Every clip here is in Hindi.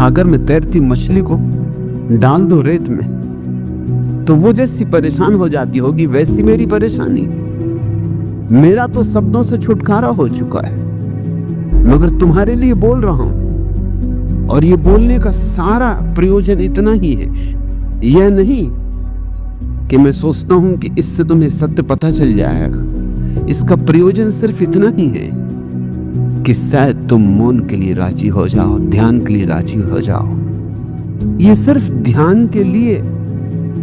सागर में तैरती मछली को डाल दो रेत में तो वो जैसी परेशान हो जाती होगी, वैसी मेरी परेशानी। मेरा तो शब्दों से छुटकारा हो चुका है, मगर तुम्हारे लिए बोल रहा हूं। और ये बोलने का सारा प्रयोजन इतना ही है, यह नहीं कि मैं सोचता हूं कि इससे तुम्हें सत्य पता चल जाएगा। इसका प्रयोजन सिर्फ इतना ही है कि शायद तुम मौन के लिए राजी हो जाओ, ध्यान के लिए राजी हो जाओ। ये सिर्फ ध्यान के लिए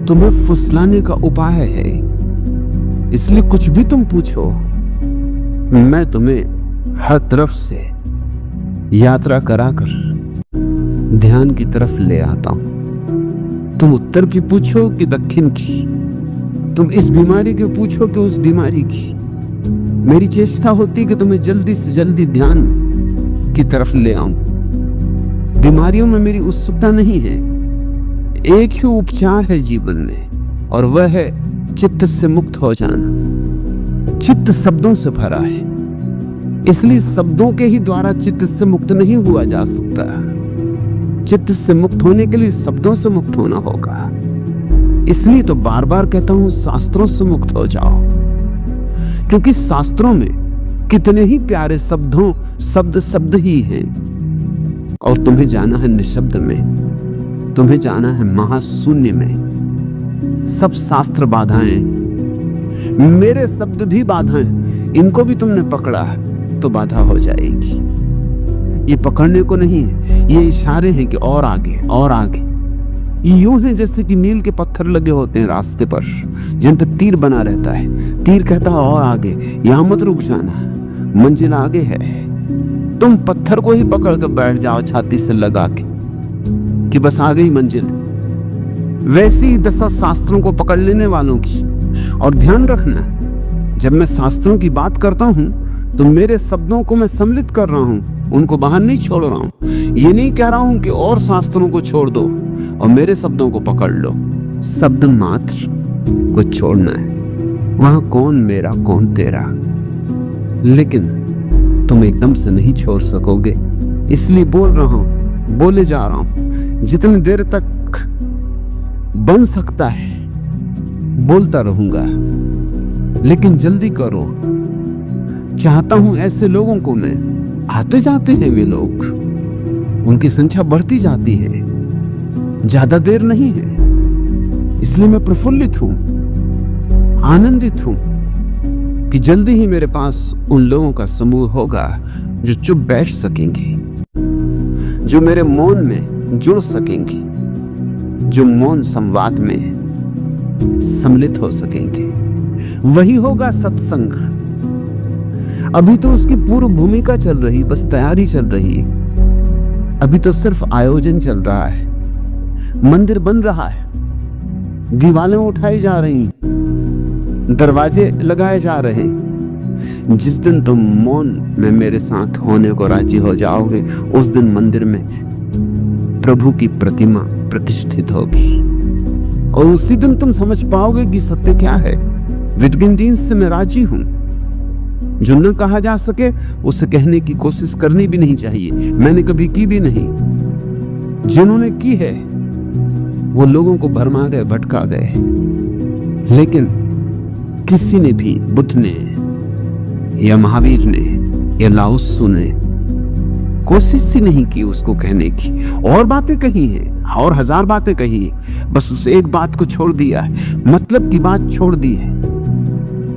तुम्हें फुसलाने का उपाय है। इसलिए कुछ भी तुम पूछो, मैं तुम्हें हर तरफ से यात्रा कराकर ध्यान की तरफ ले आता हूं। तुम उत्तर की पूछो कि दक्षिण की, तुम इस बीमारी की पूछो कि उस बीमारी की। मेरी चेष्टा होती कि तुम्हें जल्दी से जल्दी ध्यान की तरफ ले आऊं। बीमारियों में मेरी उत्सुकता नहीं है। एक ही उपचार है जीवन में, और वह है चित्त से मुक्त हो जाना। चित्त शब्दों से भरा है, इसलिए शब्दों के ही द्वारा चित्त से मुक्त नहीं हुआ जा सकता। चित्त से मुक्त होने के लिए शब्दों से मुक्त होना होगा। इसलिए तो बार बार कहता हूं, शास्त्रों से मुक्त हो जाओ, क्योंकि शास्त्रों में कितने ही प्यारे शब्द ही हैं। और तुम्हें जाना है निशब्द में, तुम्हें जाना है महाशून्य में। सब शास्त्र बाधाएं, मेरे शब्द भी बाधाएं। इनको भी तुमने पकड़ा तो बाधा हो जाएगी। ये पकड़ने को नहीं है, ये इशारे हैं कि और आगे और आगे। ये यूं है जैसे कि नील के पत्थर लगे होते हैं रास्ते पर, जिन पर तीर बना रहता है। तीर कहता है और आगे, यहां मत रुक जाना, मंजिल आगे है। तुम पत्थर को ही पकड़ कर बैठ जाओ छाती से लगा के कि बस आ गई मंजिल। वैसी दशा शास्त्रों को पकड़ लेने वालों की। और ध्यान रखना, जब मैं शास्त्रों की बात करता हूं तो मेरे शब्दों को मैं सम्मिलित कर रहा हूं, उनको बाहर नहीं छोड़ रहा हूं। ये नहीं कह रहा हूं कि और शास्त्रों को छोड़ दो और मेरे शब्दों को पकड़ लो। शब्द मात्र को छोड़ना है, वहां कौन मेरा कौन तेरा। लेकिन तुम एकदम से नहीं छोड़ सकोगे, इसलिए बोल रहा हूं, बोले जा रहा हूं। जितनी देर तक बन सकता है बोलता रहूंगा, लेकिन जल्दी करो। चाहता हूं ऐसे लोगों को मैं, आते जाते हैं वे लोग, उनकी संख्या बढ़ती जाती है, ज्यादा देर नहीं है। इसलिए मैं प्रफुल्लित हूं, आनंदित हूं कि जल्दी ही मेरे पास उन लोगों का समूह होगा जो चुप बैठ सकेंगे, जो मेरे मौन में जुड़ सकेंगे, जो मौन संवाद में सम्मिलित हो सकेंगे। वही होगा सत्संग। अभी तो उसकी पूर्व भूमिका चल रही, बस तैयारी चल रही है। अभी तो सिर्फ आयोजन चल रहा है, मंदिर बन रहा है, दीवारें उठाई जा रही, दरवाजे लगाए जा रहे हैं। जिस दिन तुम मौन में मेरे साथ होने को राजी हो जाओगे, उस दिन मंदिर में प्रभु की प्रतिमा प्रतिष्ठित होगी। और उसी दिन तुम समझ पाओगे कि सत्य क्या है। विटगिंदीन से मैं राजी हूं। जो न कहा जा सके उसे कहने की कोशिश करनी भी नहीं चाहिए, मैंने कभी की भी नहीं। जिन्होंने की है वो लोगों को भरमा गए, भटका गए। लेकिन किसी ने भी, बुद्ध ने या महावीर ने या लाओत्सु ने कोशिश ही नहीं की उसको कहने की। और बातें कही हैं, और हजार बातें कही हैं, बस उस एक बात को छोड़ दिया है, मतलब की बात छोड़ दी है।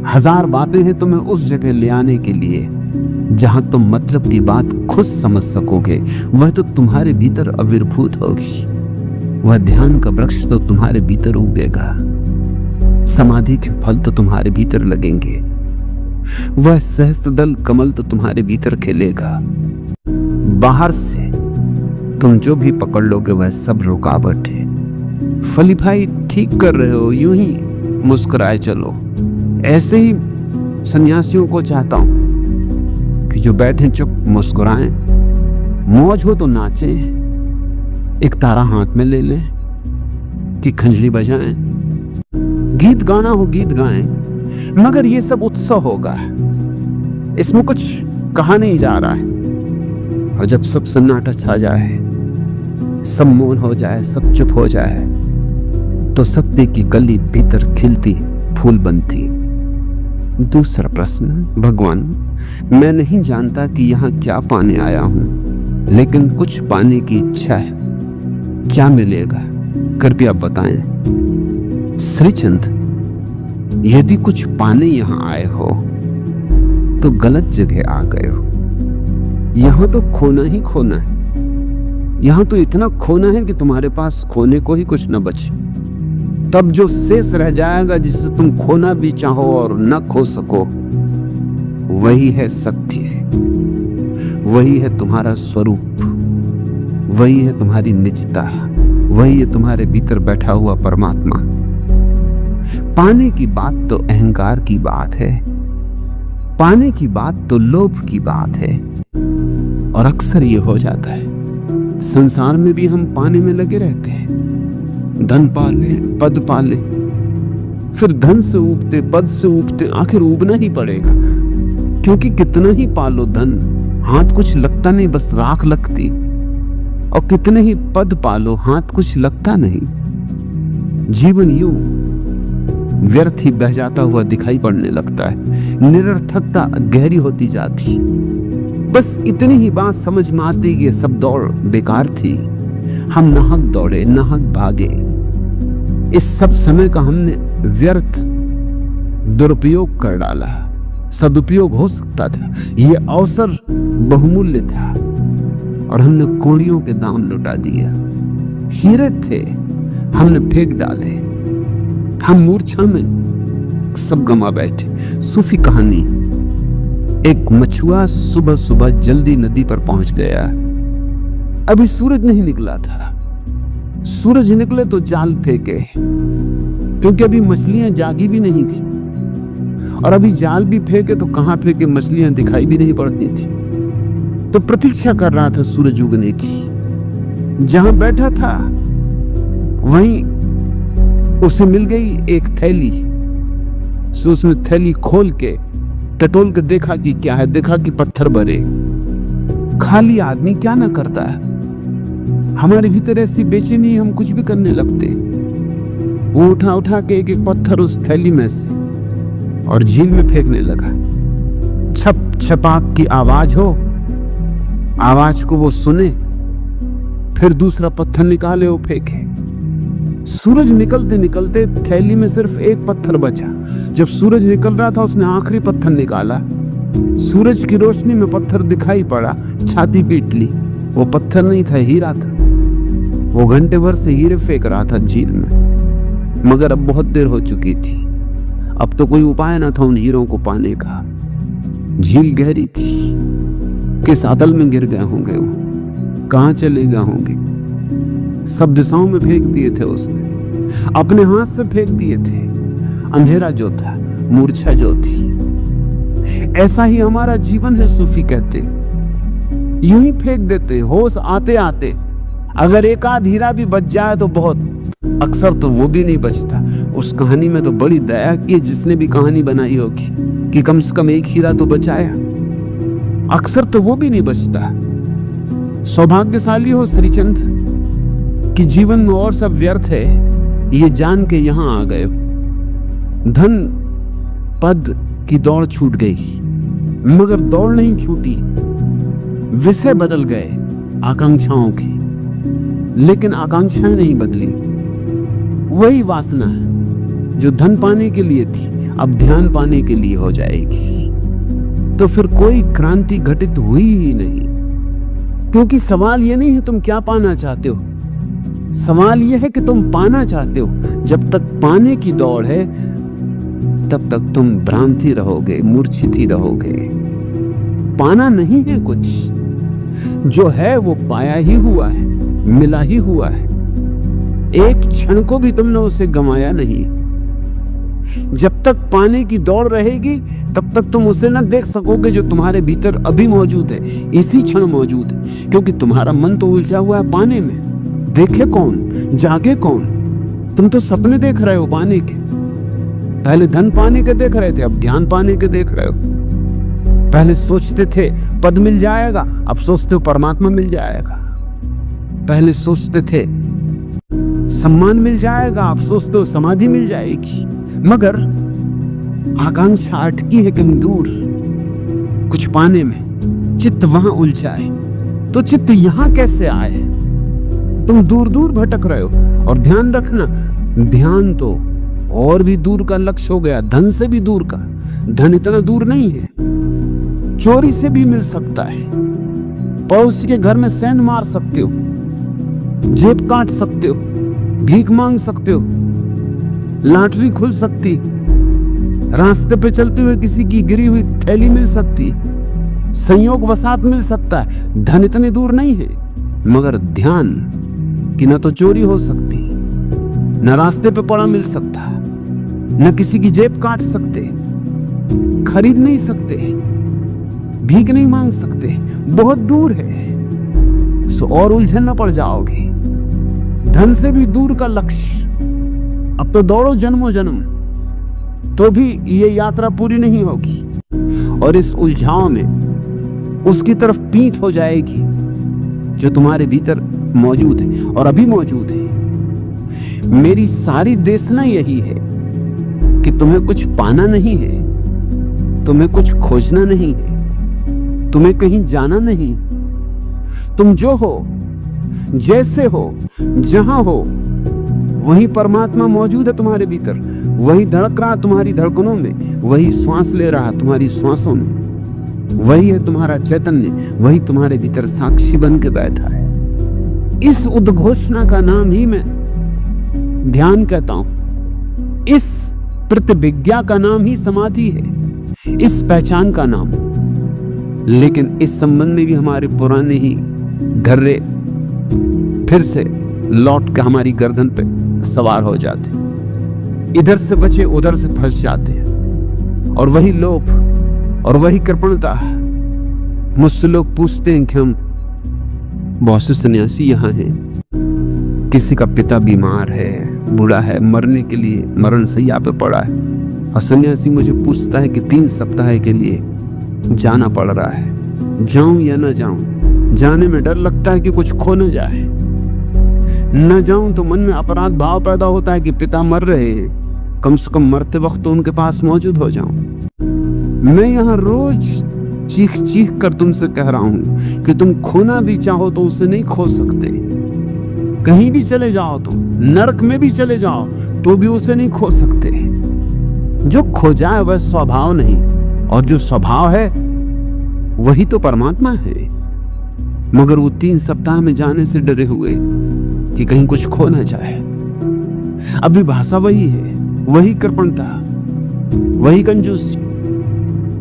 हजार बातें हैं तुम्हें उस जगह ले आने के लिए जहां तुम मतलब की बात खुद समझ सकोगे। वह तो तुम्हारे भीतर आविर्भूत होगी। वह ध्यान का वृक्ष तो तुम्हारे भीतर उगेगा, समाधि के फल तो तुम्हारे भीतर लगेंगे, वह सहस्त्रदल कमल तो तुम्हारे भीतर खिलेगा। बाहर से तुम जो भी पकड़ लोगे वह सब रुकावट है। फली भाई ठीक कर रहे हो, यूं ही मुस्कुराए चलो। ऐसे ही सन्यासियों को चाहता हूं कि जो बैठे चुप मुस्कुराएं, मौज हो तो नाचें, एक तारा हाथ में ले लें कि खंजरी बजाएं, गीत गाना हो गीत गाएं। मगर ये सब उत्सव होगा, इसमें कुछ कहा नहीं जा रहा है। और जब सब सन्नाटा छा जाए सब मौन हो जाए, सब चुप हो जाए, तो सत्य की कली भीतर खिलती फूल बनती। दूसरा प्रश्न, भगवान, मैं नहीं जानता कि यहाँ क्या पाने आया हूं, लेकिन कुछ पाने की इच्छा है, क्या मिलेगा, कृपया बताएं। श्रीचंद, यदि कुछ पाने यहाँ आए हो तो गलत जगह आ गए हो। यहां तो खोना ही खोना है। यहां तो इतना खोना है कि तुम्हारे पास खोने को ही कुछ न बचे। तब जो शेष रह जाएगा, जिसे तुम खोना भी चाहो और न खो सको, वही है सत्य, वही है तुम्हारा स्वरूप, वही है तुम्हारी निजता, वही है तुम्हारे भीतर बैठा हुआ परमात्मा। पाने की बात तो अहंकार की बात है, पाने की बात तो लोभ की बात है। और अक्सर ये हो जाता है, संसार में भी हम पाने में लगे रहते हैं। धन पाले, पद पाले, फिर धन से ऊबते, पद से ऊबते, आखिर ऊबना ही पड़ेगा, क्योंकि कितना ही पालो धन, हाथ कुछ लगता नहीं, बस राख लगती। और कितने ही पद पालो, हाथ कुछ लगता नहीं। जीवन यूं व्यर्थ ही बह जाता हुआ दिखाई पड़ने लगता है, निरर्थकता गहरी होती जाती। बस इतनी ही बात समझ में आती कि ये सब दौड़ बेकार थी। हम नाहक दौड़े, नाहक भागे। इस सब समय का हमने व्यर्थ दुरुपयोग कर डाला। सदुपयोग हो सकता था, ये अवसर बहुमूल्य था, और हमने कौड़ियों के दाम लुटा दिया। हीरे थे, हमने फेंक डाले। हम मूर्छा में सब गंवा बैठे। सूफी कहानी, एक मछुआ सुबह सुबह जल्दी नदी पर पहुंच गया। अभी सूरज नहीं निकला था। सूरज निकले तो जाल फेंके, क्योंकि अभी मछलियां जागी भी नहीं थी, और अभी जाल भी फेंके तो कहां फेंके, मछलियां दिखाई भी नहीं पड़ती थी। तो प्रतीक्षा कर रहा था सूरज उगने की। जहां बैठा था वहीं उसे मिल गई एक थैली। सो उसने थैली खोल के टटोल के देखा कि क्या है। देखा कि पत्थर भरे। खाली आदमी क्या ना करता है। हमारे भीतर ऐसी बेचैनी, हम कुछ भी करने लगते। वो उठा उठा के एक एक पत्थर उस थैली में से और झील में फेंकने लगा। छप छपाक की आवाज हो, आवाज को वो सुने, फिर दूसरा पत्थर निकाले वो फेंके। सूरज निकलते निकलते थैली में सिर्फ एक पत्थर बचा। जब सूरज निकल रहा था उसने आखिरी पत्थर निकाला। सूरज की रोशनी में पत्थर दिखाई पड़ा, छाती पीट ली। वो पत्थर नहीं था, हीरा था। वो घंटे भर से हीरे फेंक रहा था झील में, मगर अब बहुत देर हो चुकी थी। अब तो कोई उपाय ना था उन हीरों को पाने का। झील गहरी थी, किस अतल में गिर गए होंगे वो, कहां चले गए होंगे। सब दिशाओं में फेंक दिए थे उसने, अपने हाथ से फेंक दिए थे। अंधेरा जो था, मूर्छा जो थी। ऐसा ही हमारा जीवन है, सूफी कहते। यूं ही फेंक देते, होश आते आते। अगर एक आध हीरा भी बच जाए तो बहुत, अक्सर तो वो भी नहीं बचता। उस कहानी में तो बड़ी दया की जिसने भी कहानी बनाई होगी कि कम से कम एक हीरा तो बचाया। अक्सर तो वो भी नहीं बचता। सौभाग्यशाली हो श्रीचंद कि जीवन में और सब व्यर्थ है, ये जान के यहां आ गए हो। धन पद की दौड़ छूट गई, मगर दौड़ नहीं छूटी, विषय बदल गए आकांक्षाओं के, लेकिन आकांक्षाएं नहीं बदली। वही वासना है जो धन पाने के लिए थी, अब ध्यान पाने के लिए हो जाएगी। तो फिर कोई क्रांति घटित हुई ही नहीं, क्योंकि सवाल ये नहीं है तुम क्या पाना चाहते हो, सवाल यह है कि तुम पाना चाहते हो। जब तक पाने की दौड़ है तब तक तुम भ्रांति रहोगे, मूर्छित ही रहोगे। पाना नहीं है कुछ, जो है वो पाया ही हुआ है, मिला ही हुआ है। एक क्षण को भी तुमने उसे गंवाया नहीं। जब तक पाने की दौड़ रहेगी तब तक तुम उसे न देख सकोगे जो तुम्हारे भीतर अभी मौजूद है, इसी क्षण मौजूद है। क्योंकि तुम्हारा मन तो उलझा हुआ है पाने में। देखे कौन, जागे कौन? तुम तो सपने देख रहे हो पाने के। पहले धन पाने के देख रहे थे, अब ध्यान पाने के देख रहे हो। पहले सोचते थे पद मिल जाएगा, अब सोचते हो परमात्मा मिल जाएगा। पहले सोचते थे सम्मान मिल जाएगा, आप सोचते हो समाधि मिल जाएगी, मगर आकांक्षा अटकी है कहीं दूर कुछ पाने में। चित्त वहां उलझाए तो चित्त यहां कैसे आए? तुम दूर दूर भटक रहे हो। और ध्यान रखना, ध्यान तो और भी दूर का लक्ष्य हो गया, धन से भी दूर का। धन इतना दूर नहीं है, चोरी से भी मिल सकता है। पड़ोसी के घर में सेंध मार सकते हो, जेब काट सकते हो, भीख मांग सकते हो, लॉटरी खुल सकती, रास्ते पे चलते हुए किसी की गिरी हुई थैली मिल सकती, संयोग वसात मिल सकता है। धन इतने दूर नहीं है, मगर ध्यान कि न तो चोरी हो सकती, न रास्ते पे पड़ा मिल सकता, न किसी की जेब काट सकते, खरीद नहीं सकते, भीख नहीं मांग सकते, बहुत दूर है। सो और उलझन न पड़ जाओगे। धन से भी दूर का लक्ष्य। अब तो दौड़ो जन्मों जन्म, तो भी ये यात्रा पूरी नहीं होगी। और इस उलझाव में उसकी तरफ पीठ हो जाएगी जो तुम्हारे भीतर मौजूद है और अभी मौजूद है। मेरी सारी देशना यही है कि तुम्हें कुछ पाना नहीं है, तुम्हें कुछ खोजना नहीं है, तुम्हें कहीं जाना नहीं। तुम जो हो, जैसे हो, जहां हो, वही परमात्मा मौजूद है तुम्हारे भीतर। वही धड़क रहा तुम्हारी धड़कनों में, वही श्वास ले रहा तुम्हारी श्वासों में। वही है तुम्हारा चैतन्य, वही तुम्हारे भीतर साक्षी बन के बैठा है। इस उद्घोषणा का नाम ही मैं ध्यान कहता हूं। इस प्रतिभिज्ञा का नाम ही समाधि है, इस पहचान का नाम। लेकिन इस संबंध में भी हमारे पुराने ही घर्रे फिर से लौट के हमारी गर्दन पे सवार हो जाते, इधर से बचे उधर से फंस जाते हैं। और वही लोभ और वही कृपणता। मुझसे लोग पूछते हैं कि हम बहुत से सन्यासी यहाँ हैं, किसी का पिता बीमार है, बूढ़ा है, मरने के लिए मरण सैया पे पड़ा है, और सन्यासी मुझे पूछता है कि 3 सप्ताह के लिए जाना पड़ रहा है, जाऊं या न जाऊं। जाने में डर लगता है कि कुछ खो न जाए, न जाऊं तो मन में अपराध भाव पैदा होता है कि पिता मर रहे हैं, कम से कम मरते वक्त तो उनके पास मौजूद हो जाऊं। मैं यहाँ रोज चीख चीख कर तुमसे कह रहा हूं कि तुम खोना भी चाहो तो उसे नहीं खो सकते। कहीं भी चले जाओ, तुम नरक में भी चले जाओ तो भी उसे नहीं खो सकते। जो खो जाए वह स्वभाव नहीं, और जो स्वभाव है वही तो परमात्मा है। मगर वो 3 सप्ताह में जाने से डरे हुए कि कहीं कुछ खो ना जाए। अभी भाषा वही है, वही कृपणता, वही कंजूसी।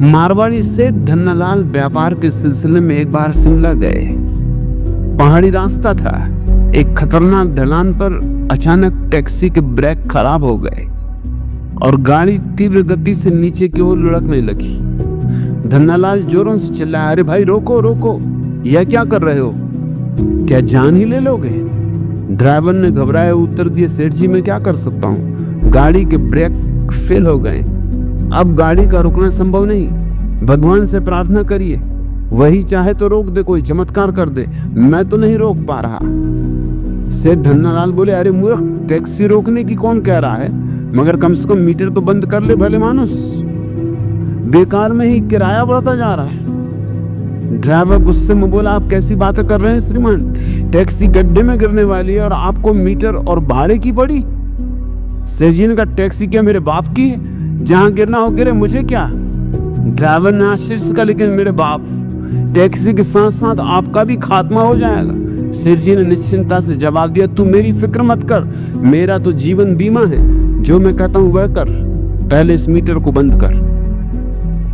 मारवाड़ी सेठ धन्नालाल व्यापार के सिलसिले में एक बार शिमला गए। पहाड़ी रास्ता था। एक खतरनाक ढलान पर अचानक टैक्सी के ब्रेक खराब हो गए और गाड़ी तीव्र गति से नीचे की ओर लुढ़कने लगी। धन्नालाल जोरों से चिल्लाया, अरे भाई रोको रोको, यह क्या कर रहे हो? क्या जान ही ले लोगे? ड्राइवर ने घबराए उत्तर दिए, सेठ जी मैं क्या कर सकता हूँ, गाड़ी के ब्रेक फेल हो गए, अब गाड़ी का रुकना संभव नहीं। भगवान से प्रार्थना करिए, वही चाहे तो रोक दे, कोई चमत्कार कर दे, मैं तो नहीं रोक पा रहा। सेठ धन्नालाल बोले, अरे मूर्ख, टैक्सी रोकने की कौन कह रहा है, मगर कम से कम मीटर तो बंद कर ले भले मानुस, बेकार में ही किराया बढ़ता जा रहा है। ड्राइवर गुस्से में बोला, आप कैसी बातें कर रहे हैं श्रीमान, टैक्सी गड्ढे में गिरने वाली है और आपको मीटर और भाड़े की पड़ी। सेठ जी ने कहा, टैक्सी क्या मेरे बाप की है, जहां गिरना हो गिरे, मुझे क्या। ड्राइवर ने आश्चर्य से कहा, लेकिन मेरे बाप, टैक्सी के साथ साथ आपका भी खात्मा हो जाएगा। सेठ जी ने निश्चिंता से जवाब दिया, तू मेरी फिक्र मत कर, मेरा तो जीवन बीमा है, जो मैं कहता हूं वह कर, पहले इस मीटर को बंद कर।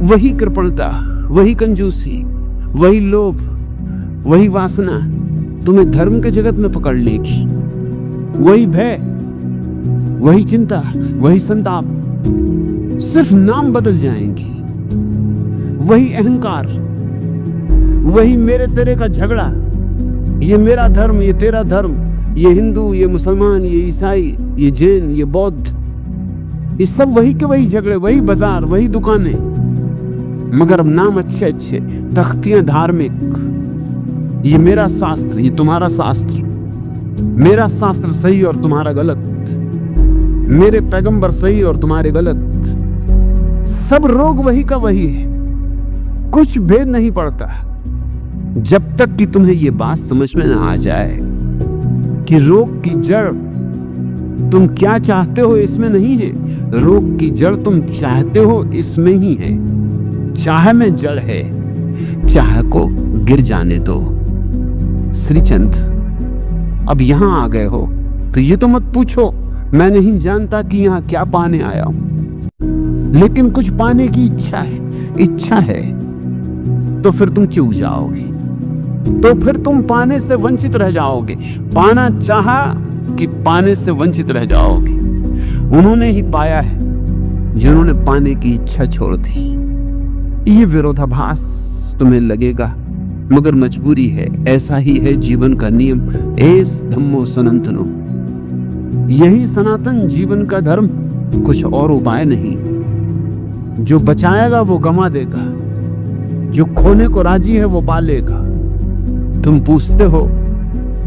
वही कृपणता, वही कंजूसी, वही लोभ, वही वासना तुम्हें धर्म के जगत में पकड़ लेगी। वही भय, वही चिंता, वही संताप, सिर्फ नाम बदल जाएंगे। वही अहंकार, वही मेरे तेरे का झगड़ा, ये मेरा धर्म, ये तेरा धर्म, ये हिंदू, ये मुसलमान, ये ईसाई, ये जैन, ये बौद्ध, ये सब वही के वही झगड़े, वही बाजार, वही दुकानें, मगर अब नाम अच्छे अच्छे, तख्तियां धार्मिक, ये मेरा शास्त्र, ये तुम्हारा शास्त्र। मेरा शास्त्र सही और तुम्हारा गलत, मेरे पैगंबर सही और तुम्हारे गलत, सब रोग वही का वही है, कुछ भेद नहीं पड़ता। जब तक कि तुम्हें यह बात समझ में ना आ जाए कि रोग की जड़ तुम क्या चाहते हो इसमें नहीं है, रोग की जड़ तुम चाहते हो इसमें ही है। चाह में जड़ है, चाह को गिर जाने दो। श्रीचंद, अब यहां आ गए हो तो ये तो मत पूछो मैं नहीं जानता कि यहां क्या पाने आया हूं, लेकिन कुछ पाने की इच्छा है तो फिर तुम चूक जाओगे, तो फिर तुम पाने से वंचित रह जाओगे। पाना चाहा कि पाने से वंचित रह जाओगे। उन्होंने ही पाया है जिन्होंने पाने की इच्छा छोड़ दी। ये विरोधाभास तुम्हें लगेगा, मगर मजबूरी है, ऐसा ही है जीवन का नियम। एस धम्मो सनातनो, यही सनातन जीवन का धर्म, कुछ और उपाय नहीं। जो बचाएगा वो गंवा देगा, जो खोने को राजी है वो पालेगा। तुम पूछते हो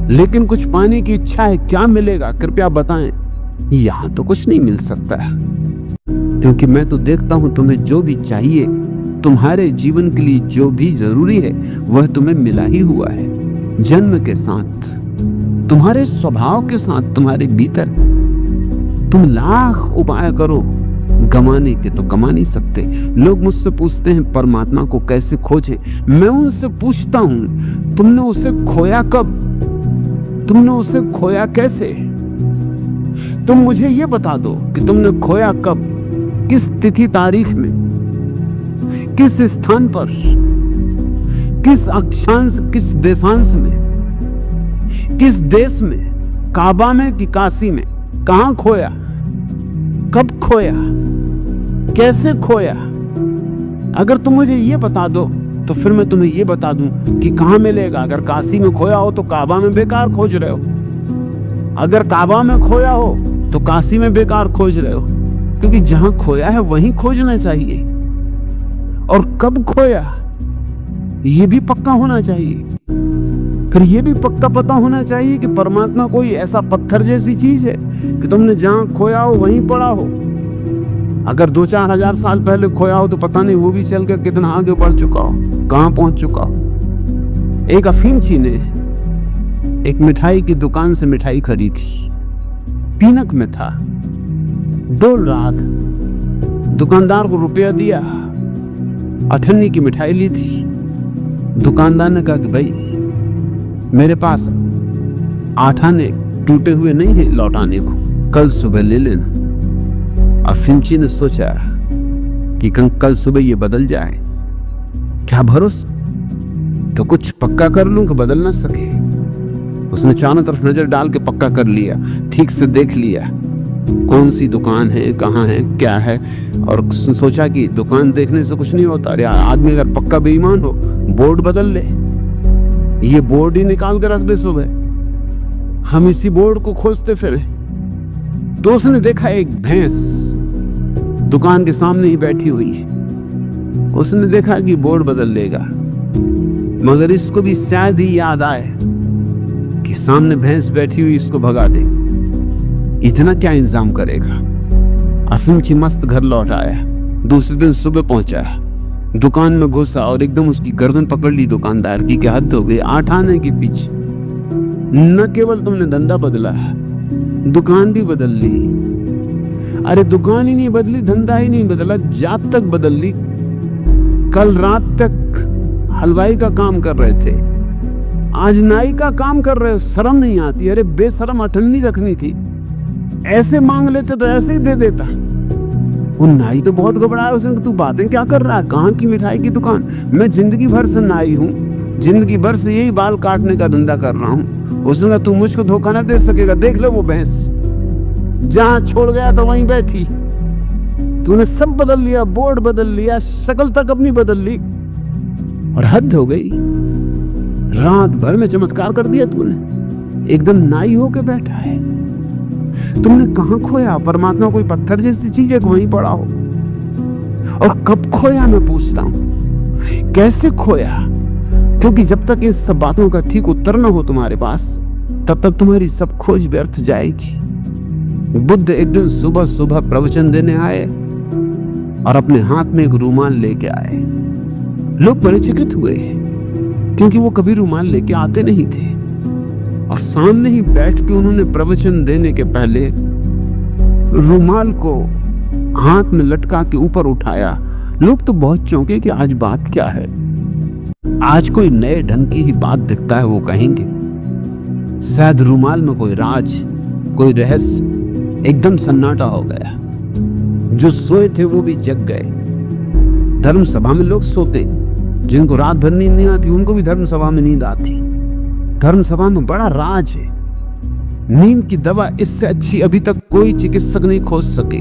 लेकिन कुछ पाने की इच्छा है, क्या मिलेगा कृपया बताएं। यहां तो कुछ नहीं मिल सकता, क्योंकि मैं तो देखता हूं तुम्हें जो भी चाहिए, तुम्हारे जीवन के लिए जो भी जरूरी है वह तुम्हें मिला ही हुआ है। जन्म के साथ, तुम्हारे स्वभाव के साथ, तुम्हारे भीतर। तुम लाख उपाय करो, गंवाने के तो गंवा नहीं सकते। लोग मुझसे पूछते हैं परमात्मा को कैसे खोजें। मैं उनसे पूछता हूं तुमने उसे खोया कब, तुमने उसे खोया कैसे? तुम मुझे यह बता दो कि तुमने खोया कब, किस तिथि तारीख में, किस स्थान पर, किस अक्षांश, किस देशांश में, किस देश में, काबा में कि काशी में, कहां खोया, कब खोया, कैसे खोया? अगर तुम मुझे ये बता दो तो फिर मैं तुम्हें ये बता दूं कि कहां मिलेगा। अगर काशी में खोया हो तो काबा में बेकार खोज रहे हो, अगर काबा में खोया हो तो काशी में बेकार खोज रहे हो, क्योंकि जहां खोया है वहीं खोजना चाहिए। और कब खोया ये भी पक्का होना चाहिए। फिर ये भी पक्का पता होना चाहिए कि परमात्मा कोई ऐसा पत्थर जैसी चीज है कि तुमने जहां खोया हो वहीं पड़ा हो। अगर 2-4 हजार साल पहले खोया हो तो पता नहीं वो भी चल के कितना आगे बढ़ चुका हो, कहां पहुंच चुका हो। एक अफीमची ने एक मिठाई की दुकान से मिठाई खरीदी, पीनक में था, डोल रहा था। दुकानदार को रुपया दिया, अठन्नी की मिठाई ली थी। दुकानदार ने कहा कि भाई मेरे पास 8 आने टूटे हुए नहीं है लौटाने को, कल सुबह ले लेना। अफीमची ने सोचा कि कल सुबह ये बदल जाए, क्या भरोसा, तो कुछ पक्का कर लूं कि बदल ना सके। उसने चारों तरफ नजर डाल के पक्का कर लिया, ठीक से देख लिया कौन सी दुकान है, कहाँ है, क्या है। और सोचा कि दुकान देखने से कुछ नहीं होता, अरे आदमी अगर पक्का बेईमान हो बोर्ड बदल ले, ये बोर्ड ही निकाल के रख दे सुबह, हम इसी बोर्ड को खोजते फिरे। तो उसने देखा एक भैंस दुकान के सामने ही बैठी हुई है। उसने देखा कि बोर्ड बदल लेगा, मगर इसको भी शायद ही याद आए कि सामने भैंस बैठी हुई, इसको भगा दे। इतना क्या इंतजाम करेगा। अफीमची मस्त घर लौट आया, दूसरे दिन सुबह पहुंचा, दुकान में घुसा और एकदम उसकी गर्दन पकड़ ली दुकानदार की, क्या हद हो गई। 8 आने के पीछे न केवल तुमने धंधा बदला, दुकान भी बदल ली। अरे दुकान ही नहीं बदली, धंधा ही नहीं बदला, जात तक बदल ली। कल रात तक हलवाई का काम कर रहे थे, आज नाई का काम कर रहे हो। शर्म नहीं आती? अरे बेशरम, अठन्नी रखनी थी, ऐसे मांग लेते तो ऐसे ही दे देता। वो नाई तो बहुत घबराया, उसने कहा तू बातें क्या कर रहा है, कहाँ की मिठाई की दुकान? मैं जिंदगी भर से नाई हूँ, जिंदगी भर से यही बाल काटने का धंधा कर रहा हूँ। उसने कहा तू मुझको धोखा ना दे सकेगा, देख लो वो भैंस जहां छोड़ गया तो वहीं बैठी। तूने सब बदल लिया, बोर्ड बदल लिया, शक्ल तक अपनी बदल ली, और हद हो गई। रात भर में चमत्कार कर दिया तूने, एकदम नाई होके बैठा है। तुमने कहां खोया? परमात्मा कोई पत्थर जैसी चीज है कि वहीं पड़ा हो? और कब खोया मैं पूछता हूं, कैसे खोया? क्योंकि जब तक इन सब बातों का ठीक उत्तर न हो तुम्हारे पास, तब तक तुम्हारी सब खोज व्यर्थ जाएगी। बुद्ध एक दिन सुबह सुबह प्रवचन देने आए और अपने हाथ में एक रूमाल लेके आए। लोग परिचित हुए क्योंकि वो कभी रूमाल लेके आते नहीं थे, और सामने ही बैठ के उन्होंने प्रवचन देने के पहले रूमाल को हाथ में लटका के ऊपर उठाया। लोग तो बहुत चौंके कि आज बात क्या है, आज कोई नए ढंग की ही बात दिखता है। वो कहेंगे शायद रूमाल में कोई राज, कोई रहस्य। एकदम सन्नाटा हो गया। जो सोए थे वो भी जग गए। धर्म सभा में लोग सोते, जिनको रात भर नींद नहीं आती उनको भी धर्म सभा में नींद आती। धर्म सभा में बड़ा राज है। नींद की दवा इससे अच्छी अभी तक कोई चिकित्सक नहीं खोज सके।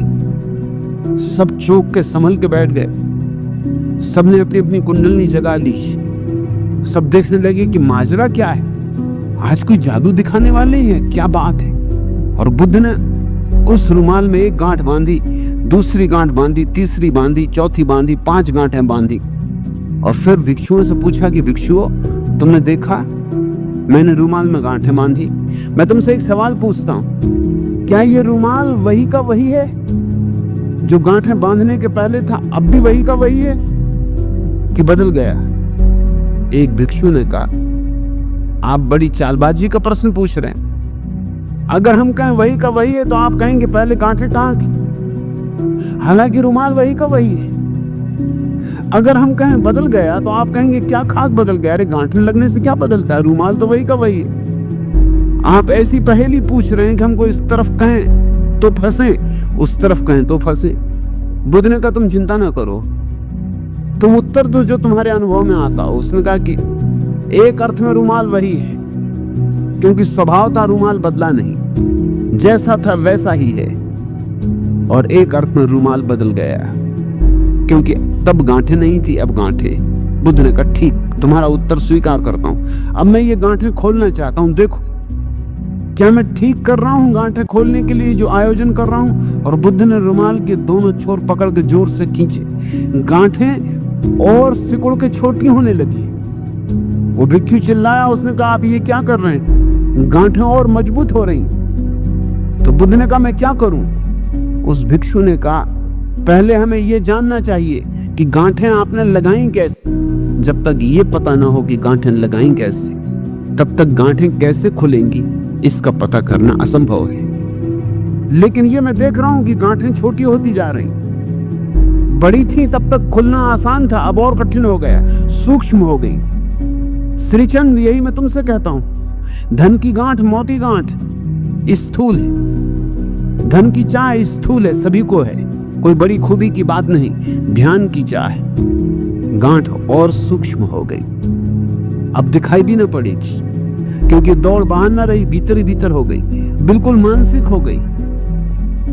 सब चौंक के संभल के बैठ गए। सबने अपनी अपनी कुंडलनी जगा ली। सब देखने लगे कि माजरा क्या है, आज कोई जादू दिखाने वाले हैं, क्या बात है। और बुद्ध ने उस रुमाल में एक गांठ बांधी, दूसरी गांठ बांधी, तीसरी बांधी, चौथी बांधी, 5 गांठें बांधी। और फिर भिक्षुओं से पूछा कि भिक्षुओं, तुमने देखा मैंने रुमाल में गांठें बांधी। मैं तुमसे एक सवाल पूछता हूं, क्या ये रुमाल वही का वही है जो गांठें बांधने के पहले था, अब भी वही का वही है कि बदल गया? एक भिक्षु ने कहा, आप बड़ी चालबाजी का प्रश्न पूछ रहे हैं। अगर हम कहें वही का वही है तो आप कहेंगे पहले गांठें कहां थी, हालांकि रुमाल वही का वही है। अगर हम कहें बदल गया तो आप कहेंगे क्या खास बदल गया, अरे गांठें लगने से क्या बदलता है, रुमाल तो वही का वही है। आप ऐसी पहेली पूछ रहे हैं कि हमको इस तरफ कहें तो फंसे, उस तरफ कहें तो फंसे। बुद्ध ने कहा तुम चिंता ना करो, तुम उत्तर दो जो तुम्हारे अनुभव में आता हो। उसने कहा कि एक अर्थ में रुमाल वही है, क्योंकि स्वभाव था रुमाल बदला नहीं, जैसा था वैसा ही है। और एक अर्थ में रुमाल बदल गया, क्योंकि तब गांठें नहीं थी, अब गांठें। बुद्ध ने कहा ठीक, तुम्हारा उत्तर स्वीकार करता हूं। अब मैं ये गांठें खोलना चाहता हूं, देखो क्या मैं ठीक कर रहा हूं गांठें खोलने के लिए जो आयोजन कर रहा हूं। और बुद्ध ने रुमाल के दोनों छोर पकड़ के जोर से खींचे। गांठें और सिकुड़ के छोटी होने लगी। वो भिक्षु चिल्लाया, उसने कहा आप ये क्या कर रहे हैं, गांठें और मजबूत हो रही। तो बुद्ध ने कहा मैं क्या करूं? उस भिक्षु ने कहा पहले हमें यह जानना चाहिए कि गांठें आपने लगाई कैसे। जब तक ये पता ना हो कि गांठें लगाई कैसे, तब तक गांठें कैसे खुलेंगी इसका पता करना असंभव है। लेकिन ये मैं देख रहा हूं कि गांठें छोटी होती जा रही, बड़ी थी तब तक खुलना आसान था, अब और कठिन हो गया, सूक्ष्म हो गई। श्रीचंद यही मैं तुमसे कहता हूं, धन की गांठ मोटी गांठ स्थूल है, धन की चाह स्थूल है, सभी को है, कोई बड़ी खूबी की बात नहीं। ध्यान की चाह गांठ और सूक्ष्म हो गई, अब दिखाई भी ना पड़ेगी, क्योंकि दौड़ बाहर ना रही, भीतर ही भीतर हो गई, बिल्कुल मानसिक हो गई,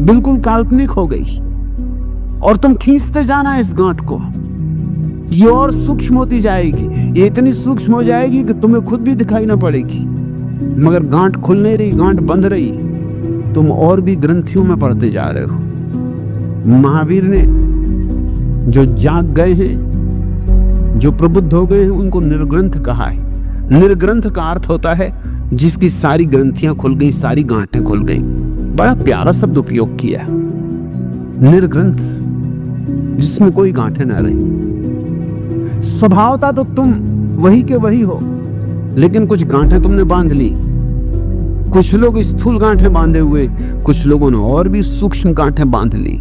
बिल्कुल काल्पनिक हो गई। और तुम खींचते जाना इस गांठ को, ये और सूक्ष्म होती जाएगी, ये इतनी सूक्ष्म हो जाएगी कि तुम्हें खुद भी दिखाई ना पड़ेगी। मगर गांठ खुल नहीं रही, गांठ बंध रही, तुम और भी ग्रंथियों में पड़ते जा रहे हो। महावीर ने जो जाग गए हैं, जो प्रबुद्ध हो गए हैं, उनको निर्ग्रंथ कहा है। निर्ग्रंथ का अर्थ होता है जिसकी सारी ग्रंथियां खुल गई, सारी गांठें खुल गई। बड़ा प्यारा शब्द उपयोग किया, निर्ग्रंथ, जिसमें कोई गांठें ना रही। स्वभावता तो तुम वही के वही हो, लेकिन कुछ गांठें तुमने बांध ली। कुछ लोग स्थूल गांठें बांधे हुए, कुछ लोगों ने और भी सूक्ष्म गांठें बांध ली।